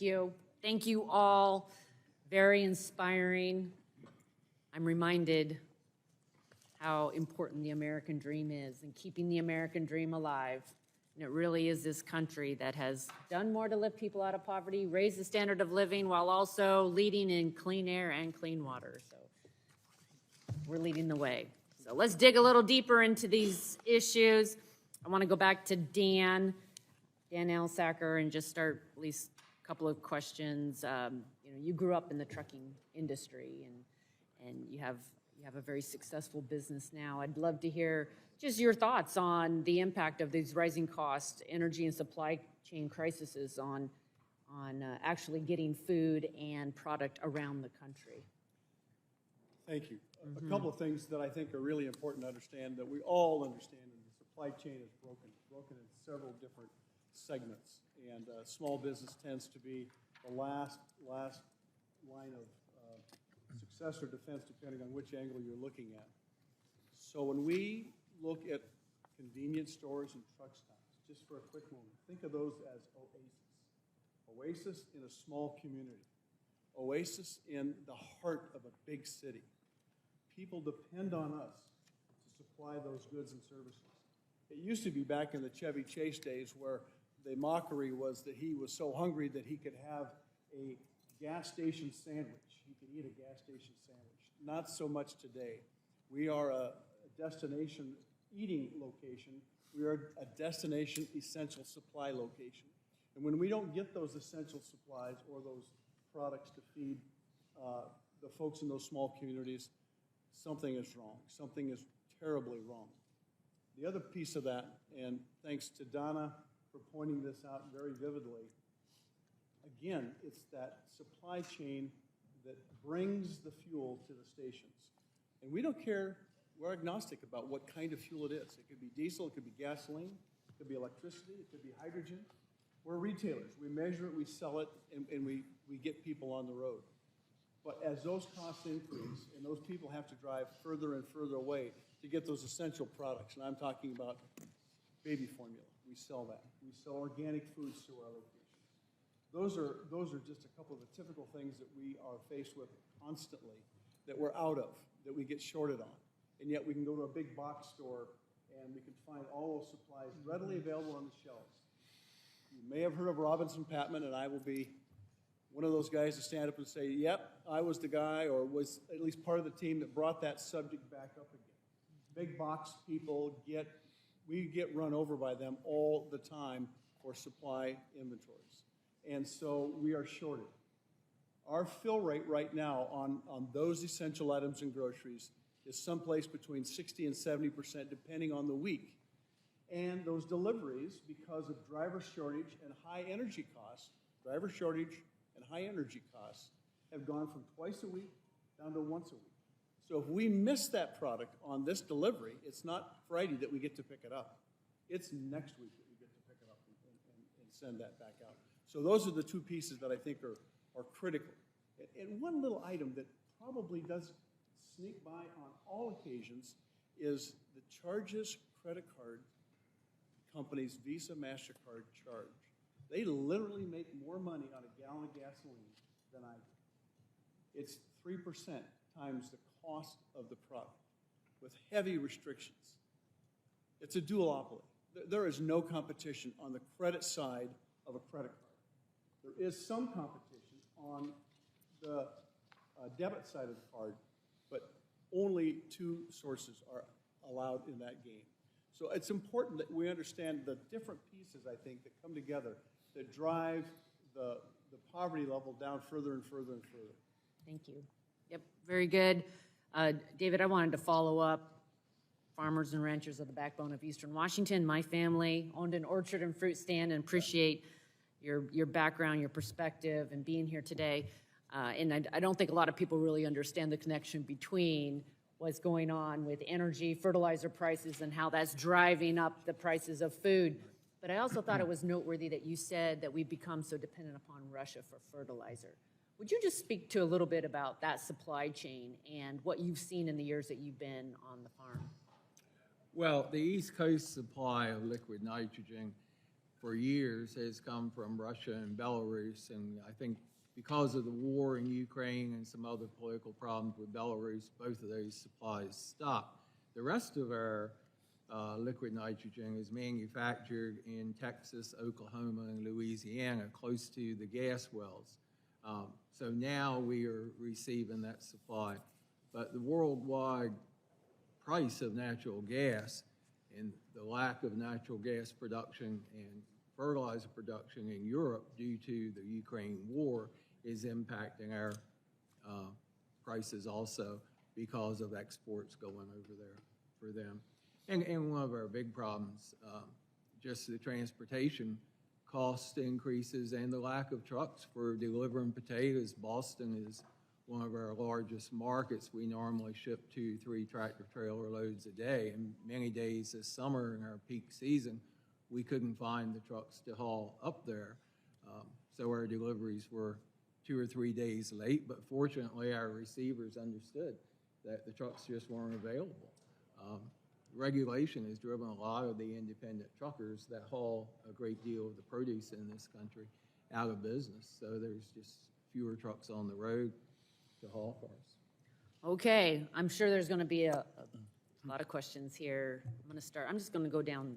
you. Thank you all. Very inspiring. I'm reminded how important the American dream is and keeping the American dream alive. And it really is this country that has done more to lift people out of poverty, raise the standard of living, while also leading in clean air and clean water. So we're leading the way. So let's dig a little deeper into these issues. I want to go back to Dan Alsacker, and just start at least a couple of questions. You grew up in the trucking industry, and you have a very successful business now. I'd love to hear just your thoughts on the impact of these rising costs, energy and supply chain crises on actually getting food and product around the country. Thank you. A couple of things that I think are really important to understand, that we all understand, and the supply chain is broken in several different segments, and small business tends to be the last line of success or defense, depending on which angle you're looking at. So when we look at convenience stores and truck stops, just for a quick moment, think of those as oasis in a small community, oasis in the heart of a big city. People depend on us to supply those goods and services. It used to be back in the Chevy Chase days where the mockery was that he was so hungry that he could have a gas station sandwich. He could eat a gas station sandwich. Not so much today. We are a destination eating location. We are a destination essential supply location. And when we don't get those essential supplies or those products to feed the folks in those small communities, something is wrong. Something is terribly wrong. The other piece of that, and thanks to Donna for pointing this out very vividly, again, it's that supply chain that brings the fuel to the stations. And we don't care, we're agnostic about what kind of fuel it is. It could be diesel, it could be gasoline, it could be electricity, it could be hydrogen. We're retailers. We measure it, we sell it, and we get people on the road. But as those costs increase and those people have to drive further and further away to get those essential products, and I'm talking about baby formula, we sell that. We sell organic foods through our location. Those are just a couple of the typical things that we are faced with constantly, that we're out of, that we get shorted on. And yet we can go to a big box store and we can find all those supplies readily available on the shelves. You may have heard of Robinson Patman, and I will be one of those guys to stand up and say, yep, I was the guy, or was at least part of the team that brought that subject back up again. Big box people we get run over by them all the time for supply inventories. And so we are shorted. Our fill rate right now on those essential items and groceries is someplace between 60 and 70%, depending on the week. And those deliveries, because of driver shortage and high energy costs, have gone from twice a week down to once a week. So if we miss that product on this delivery, it's not Friday that we get to pick it up. It's next week that we get to pick it up and send that back out. So those are the two pieces that I think are critical. And one little item that probably does sneak by on all occasions is the charges credit card companies, Visa, MasterCard, charge. They literally make more money on a gallon of gasoline than I do. It's 3% times the cost of the product with heavy restrictions. It's a duopoly. There is no competition on the credit side of a credit card. There is some competition on the debit side of the card, but only two sources are allowed in that game. So it's important that we understand the different pieces, I think, that come together that drive the poverty level down further and further and further. Thank you. Yep, very good. David, I wanted to follow up. Farmers and ranchers are the backbone of Eastern Washington. My family owned an orchard and fruit stand, and appreciate your background, your perspective, and being here today. And I don't think a lot of people really understand the connection between what's going on with energy, fertilizer prices, and how that's driving up the prices of food. But I also thought it was noteworthy that you said that we've become so dependent upon Russia for fertilizer. Would you just speak to a little bit about that supply chain and what you've seen in the years that you've been on the farm? Well, the East Coast supply of liquid nitrogen for years has come from Russia and Belarus, and I think because of the war in Ukraine and some other political problems with Belarus, both of those supplies stopped. The rest of our liquid nitrogen is manufactured in Texas, Oklahoma, and Louisiana, close to the gas wells. So now we are receiving that supply. But the worldwide price of natural gas and the lack of natural gas production and fertilizer production in Europe due to the Ukraine war is impacting our prices also because of exports going over there for them. And one of our big problems, just the transportation cost increases and the lack of trucks for delivering potatoes. Boston is one of our largest markets. We normally ship 2-3 tractor trailer loads a day, and many days this summer in our peak season, we couldn't find the trucks to haul up there. So our deliveries were 2 or 3 days late, but fortunately our receivers understood that the trucks just weren't available. Regulation has driven a lot of the independent truckers that haul a great deal of the produce in this country out of business. So there's just fewer trucks on the road to haul for us. Okay, I'm sure there's going to be a lot of questions here. I'm just going to go down